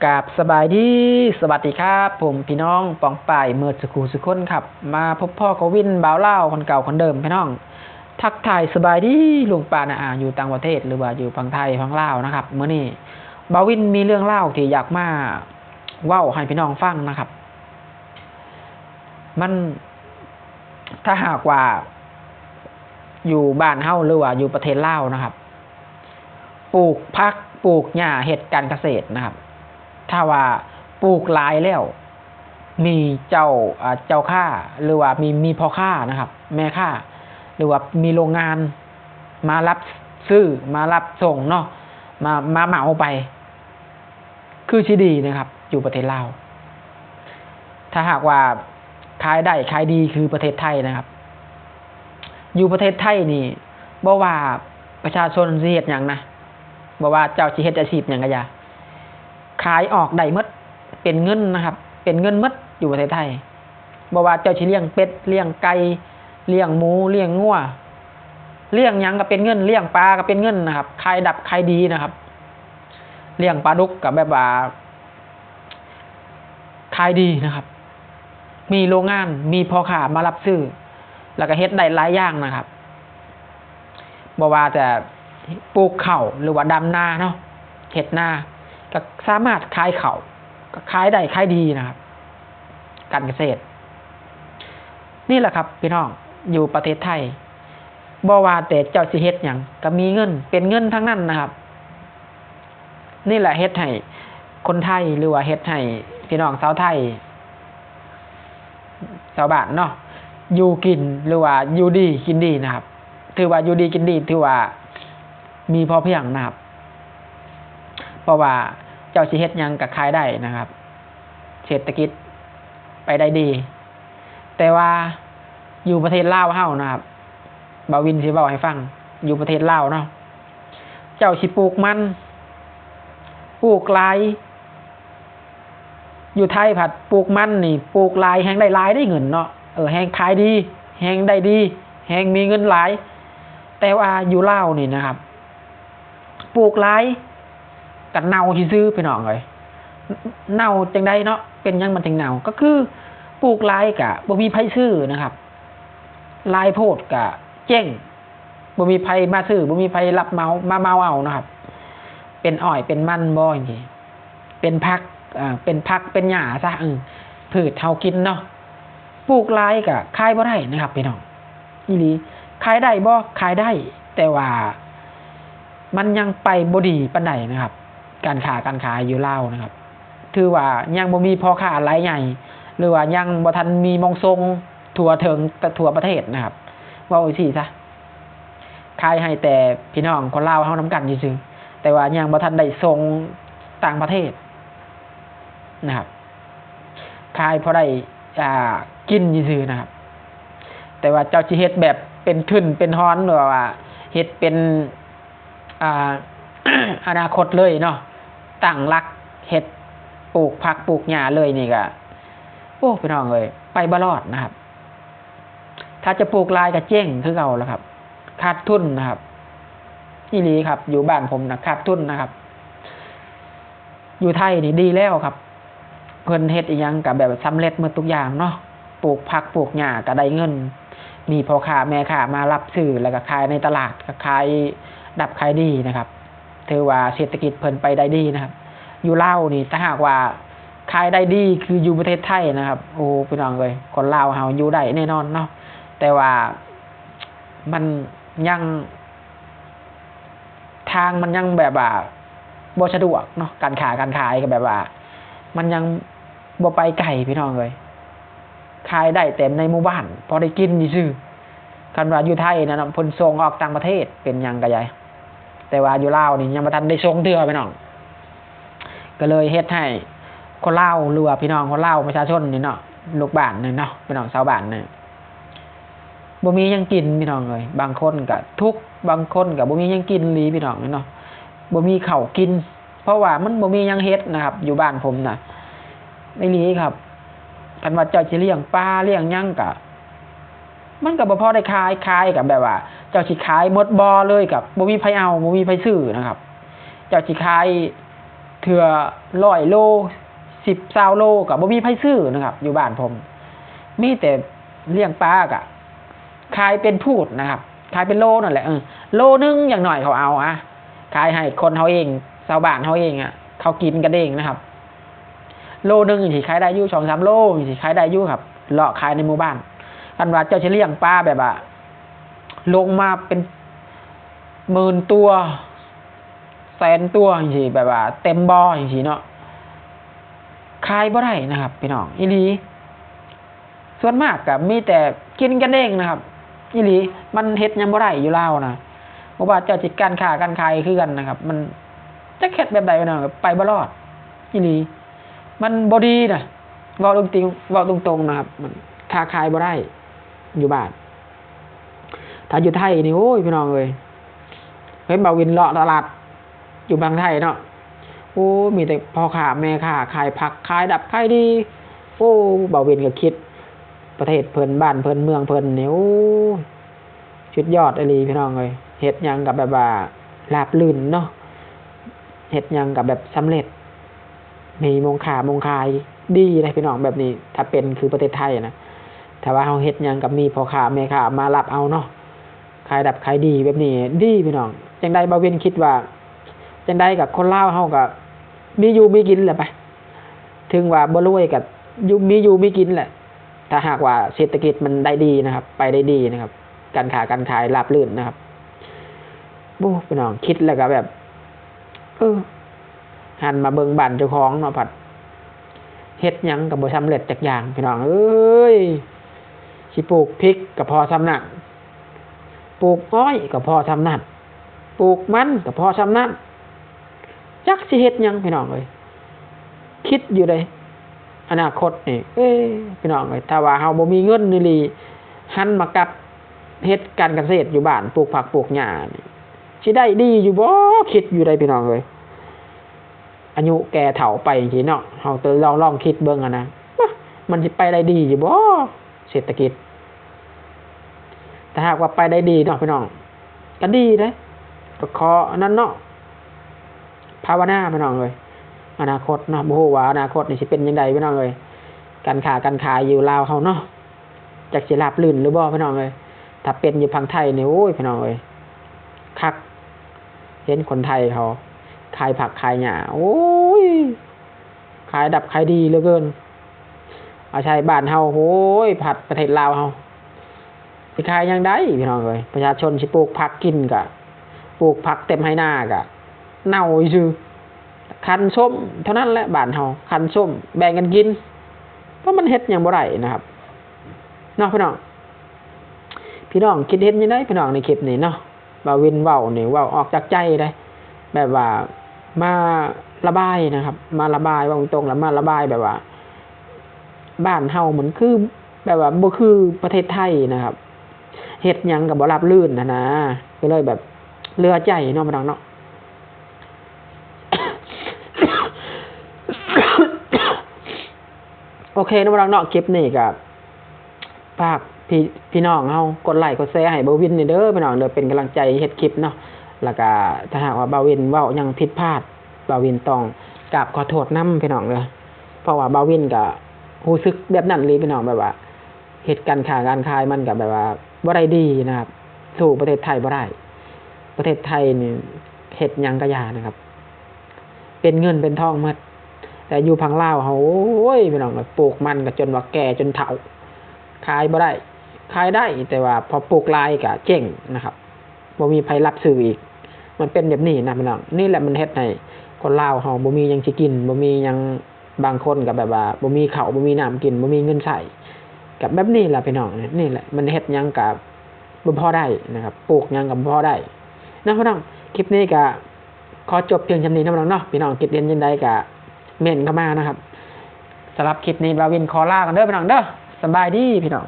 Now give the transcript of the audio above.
กับสบายดีสวัสดีครับผมพี่น้องปองป่ายเมื่อสกูสุคนครับมาพบพ่อกวินบ่าวเล่าคนเก่าคนเดิมพี่น้องทักทายสบายดีลุงปานะอยู่ต่างประเทศหรือว่าอยู่ฝั่งไทยฝั่งลาวนะครับเมื่อนี้บ่าววินมีเรื่องเล่าที่อยากมาเว้าให้พี่น้องฟังนะครับมันถ้าหากว่าอยู่บ้านเฮาหรือว่าอยู่ประเทศลาวนะครับปลูกผักปลูกหญ้าเฮ็ดการเกษตรนะครับถ้าว่าปลูกหลายแล้วมีเจ้าค่าหรือว่ามีพ่อค่านะครับแม่ค่าหรือว่ามีโรงงานมารับซื้อมารับส่งเนาะมาเหมาไปคือสิดีนะครับอยู่ประเทศลาวถ้าหากว่าขายได้ขายดีคือประเทศไทยนะครับอยู่ประเทศไทยนี่บ่ว่าประชาชนสิเฮ็ดหยังนะบ่ว่าเจ้าสิเฮ็ดอาชีพหยังก็อย่าขายออกได้หมดเป็นเงินนะครับเป็นเงินหมดอยู่ประเทศไทยบ่ว่าเจ้าสิเลี้ยงเป็ดเลี้ยงไก่เลี้ยงหมูเลี้ยงงัวเลี้ยงหยังก็เป็นเงินเลี้ยงปลาก็เป็นเงินนะครับขายดับขายดีนะครับเลี้ยงปลาดุกก็แบบว่าขายดีนะครับมีโรงงานมีพ่อค้ามารับซื้อแล้วก็เฮ็ดได้หลายอย่างนะครับบ่ว่าแต่ปลูกข้าวหรือว่าดำนาเนาะเฮ็ดนาก็สามารถขายข้าวก็ขายได้ขายดีนะครับการเกษตรนี่แหละครับพี่น้องอยู่ประเทศไทยบ่ว่าแต่เจ้าสิเฮ็ดหยังก็มีเงินเป็นเงินทั้งนั้นนะครับนี่แหละเฮ็ดให้คนไทยหรือว่าเฮ็ดให้พี่น้องชาวไทยชาวบ้านเนาะอยู่กินหรือว่าอยู่ดีกินดีนะครับถือว่าอยู่ดีกินดีถือว่ามีพอเพียงนะครับเพราะว่าเจ้าสิเฮ็ดหยังก็ขายได้นะครับเศรษฐกิจไปได้ดีแต่ว่าอยู่ประเทศลาวเฮานะครับบ่าววินสิเว้าให้ฟังอยู่ประเทศลาวเนาะเจ้าสิปลูกมันปลูกหลายอยู่ไทยผัดปลูกมันนี่ปลูกหลายแฮงได้หลายได้เงินเนาะแฮงขายดีแฮงได้ดีแฮงมีเงินหลายแต่ว่าอยู่ลาวนี่นะครับปลูกหลายก็เน่าซื่อๆพี่น้องเอ้ยเน่าจังได๋เนาะเป็นหยังมันถึงเน่าก็คือปลูกหลายก็บ่มีไผซื้อนะครับหลายโพดก็เจ๊งบ่มีไผมาซื้อบ่มีไผรับเหมามาเหมาเอานะครับเป็นอ้อยเป็นมันบ่จังซี่เป็นผักเป็นผักเป็นหญ้าซะพืชเฮากินเนาะปลูกหลายก็ขายบ่ได้นะครับพี่น้องอีหลีขายได้บ่ขายได้แต่ว่ามันยังไปบ่ดีปานใดนะครับการค้าการขายอยู่ลาวนะครับถือว่ายังบ่มีพ่อค้ารายใหญ่หรือว่ายังบ่ทันมีมองทรงทั่วถึงทั่วประเทศนะครับว่าจังซี่ซะขายให้แต่พี่น้องคนลาวเฮานำกันซื่อๆแต่ว่ายังบ่ทันได้ส่งต่างประเทศนะครับขายพอได้กินซื่อๆนะครับแต่ว่าเจ้าสิเฮ็ดแบบเป็นขึ้นเป็นฮ้อนหรือว่าเฮ็ดเป็นอนาคตเลยเนาะตั้งหลักเฮ็ดปลูกผักปลูกหญ้าเลยนี่ก็โอ้พี่น้องเอ้ยไปบ่รอดนะครับถ้าจะปลูกหลายก็เจ๊งคือเก่าแล้วครับขาดทุนนะครับอีหลีครับอยู่บ้านผมนะขาดทุนนะครับอยู่ไทยนี่ดีแล้วครับเพิ่นเฮ็ดอีหยังก็แบบสำเร็จหมดทุกอย่างเนาะปลูกผักปลูกหญ้าก็ได้เงินมีพ่อค้าแม่ค้ามารับซื้อแล้วก็ขายในตลาดก็ขายดับขายดีนะครับถือว่าเศรษฐกิจเพิ่นไปได้ดีนะครับอยู่ลาวนี่ถ้าหากว่าขายได้ดีคืออยู่ประเทศไทยนะครับโอ้พี่น้องเอ้ยคนลาวเฮาอยู่ได้แน่นอนเนาะแต่ว่ามันยังทางมันยังแบบว่าบ่สะดวกเนาะการค้าการขายก็แบบว่ามันยังบ่ไปไกลพี่น้องเอ้ยขายได้แต่ในหมู่บ้านพอได้กินซื่อคันว่าอยู่ไทยนะเพิ่นส่งออกต่างประเทศเป็นหยังก็ใหญ่แต่ว่าอยู่ลาวนี่ยังบ่ทันได้ส่งเทื่อพี่น้องก็เลยเฮ็ดให้คนลาวหรือว่าพี่น้องคนลาวประชาชนนี่เนาะลูกบ้านนี่เนาะพี่น้องชาวบ้านนี่บ่มีหยังกินพี่น้องเอ้ยบางคนก็ทุกข์บางคนก็บ่มีหยังกินอีหลีพี่น้องเนาะบ่มีข้าวกินเพราะว่ามันบ่มีหยังเฮ็ดนะครับอยู่บ้านผมน่ะอีหลีครับคันว่าเจ้าสิเลี้ยงปลาเลี้ยงหยังก็มันก็บ่พอได้ขายก็แบบว่าเจ้าสิขายหมดบ่อเลยก็บ่มีไผเอาบ่มีไผซื้อนะครับเจ้าสิขาย เถื่อ100 โล10-20 โลก็บ่มีไผซื้อนะครับอยู่บ้านผมมีแต่เลี้ยงปลากะขายเป็นพูดนะครับขายเป็นโลนั่นแหละโลนึงอย่างหน่อยเขาเอาขายให้คนเขาเองชาวบ้านเขาเองเขากินกันเองนะครับโลนึงสิขายได้อยู่2-3 โลสิขายได้อยู่ครับเลาะขายในหมู่บ้านคันว่าเจ้าสิเลี้ยงปลาแบบว่าลงมาเป็น10,000 ตัว100,000 ตัวจังซี่แบบว่าเต็มบ่อจังซี่เนาะขายบ่ได้นะครับพี่น้องอีหลีส่วนมากก็มีแต่กินกันเองนะครับอีหลีมันเฮ็ดหยังบ่ได้อยู่ลาวนะบ่ว่าเจ้าสิการค้าการขายคือกันนะครับมันจักเฮ็ดแบบใดเนาะไปบ่รอดอีหลีมันบ่ดีนะเว้าจริงๆเว้าตรงๆนะครับมันค้าขายบ่ได้อยู่บ้านถ้าอยู่ไทยนี่โอ้ยพี่น้องเอ้ยเห็นบ่าววินเลาะตลาดอยู่บางไทยเนาะโอ้มีแต่พ่อค้าแม่ค้าขายผักขายดับขายดีโอ้บ่าววินก็คิดประเทศเพิ่นบ้านเพิ่นเมืองเพิ่นนี่โอ้สุดยอดอีหลีพี่น้องเอ้ยเฮ็ดหยังกับแบบว่าราบรื่นเนาะเฮ็ดหยังกับแบบสำเร็จมีมงคายดีเลยพี่น้องแบบนี้ถ้าเป็นคือประเทศไทยนะถ้าว่าเฮาเฮ็ดหยังกับมีพ่อค้าแม่ค้ามารับเอาเนาะขายดับขายดีแบบนี้ดีพี่น้องจังได๋บ่าววินคิดว่าจังได๋กับคนลาวเฮาก็มีอยู่มีกินแหละไปถึงว่าบ่รวยก็อยู่มีกินแหละถ้าหากว่าเศรษฐกิจมันได้ดีนะครับไปได้ดีนะครับการค้าการขายราบรื่นนะครับโอ้พี่น้องคิดแล้วก็แบบหันมาเบิ่งบ้านเจ้าของเนาะผัดเฮ็ดหยังก็บ่สำเร็จจักอย่างพี่น้องเอ้ยสิปลูกพริกก็พอสำนักปลูกอ้อยก็พอสำนักปลูกมันก็พอสำนักจักสิเฮ็ดหยังพี่น้องเอ้ยคิดอยู่เลยอนาคตนี่พี่น้องเอ้ยถ้าว่าเฮาบ่มีเงินนี่ลีหันมากับเฮ็ดการเกษตรอยู่บ้านปลูกผักปลูกหญ้านี่สิได้ดีอยู่บ่คิดอยู่ได้พี่น้องเอ้ยอายุแก่เฒ่าไปจังซี่เนาะเฮาลองคิดเบิ่งนะมันสิไปได้ดีอยู่บ่เศรษฐกิจถ้าหากว่าไปได้ดีเนาะพี่น้องก็ดีเด้ก็ขออันนั้นเนาะภาวนาพี่น้องเอ้ยอนาคตเนาะบ่ฮู้ว่าอนาคตนี่สิเป็นจังไดพี่น้องเอ้ยการค้าการขายอยู่ลาวเฮาเนาะจักสิราบรื่นหรือบ่พี่น้องเอ้ยถ้าเป็นอยู่ฝั่งไทยนี่โอ้ยพี่น้องเอ้ยคักเห็นคนไทยเขาขายผักขายหญ้าโอ้ยขายดับขายดีเหลือเกินเอาใช้บ้านเฮาโอ้ยผัดประเทศลาวเฮาสิขายยังได้พี่น้องเอ้ยประชาชนสิปลูกผักกินก็ปลูกผักเต็มให้หน้าก็เน่าซื่อคันส้มเท่านั้นแหละบ้านเฮาคันส้มแบ่งกันกินเพราะมันเฮ็ดหยังบ่ได้นะครับเนาะพี่น้องคิดเห็นยังไงพี่น้องในคลิปนี้เนาะบ่าววินเว้านี่เว้าออกจากใจได้แบบว่ามาระบายนะครับมาระบายว่าตรงๆแล้วมาระบายแบบว่าบ้านเฮาเหมือนคือแบบว่าบ่คือประเทศไทยนะครับเฮ็ดหยังก็บ่ราบรื่นนะก็เลยแบบเลือใจเนาะพี่น้องเนาะ โอเคนะพี่น้องเนาะคลิปนี้ก็ฝากพี่น้องเฮากดไลค์กดแชร์ให้บ่าววินนี่เด้อพี่น้องเด้อเป็นกำลังใจเฮ็ดคลิปเนาะแล้วก็ถ้าหากว่าบ่าววินเว้ายังผิดพลาดบ่าววินต้องกราบขอโทษนำพี่น้องเด้อเพราะว่าบ่าววินก็รู้สึกแบบนั้นเลยพี่น้องแบบว่าเฮ็ดการค้าการขายมันก็แบบว่าบ่ได้ดีนะครับสู้ประเทศไทยบ่ได้ประเทศไทยนี่เฮ็ดหยังก็ยากนะครับเป็นเงินเป็นทองหมดแต่อยู่พังลาวเฮาโอ้ยพี่น้องปลูกมันก็จนว่าแก่จนเฒ่าขายบ่ได้ขายได้แต่ว่าพอปลูกหลายก็เจ๊งนะครับบ่มีไผรับซื้ออีกมันเป็นแบบนี้นะพี่น้องนี่แหละมันเฮ็ดให้คนลาวเฮาบ่มีหยังสิกินบ่มีหยังบางคนก็แบบว่าบ่มีข้าวบ่มีน้ำกินบ่มีเงินใช้ก็แบบนี้ล่ะพี่น้องนี่แหละมันเฮ็ดหยังก็บ่พอได้นะครับปลูกหยังก็บ่พอได้นะพี่น้องคลิปนี้ก็ขอจบเพียงเท่านี้นะพี่น้องเนาะพี่น้องคิดเห็นจังไดก็เม่นเข้ามานะครับสำหรับคลิปนี้บ่าววินขอลากันเด้อพี่น้องเด้อสบายดีพี่น้อง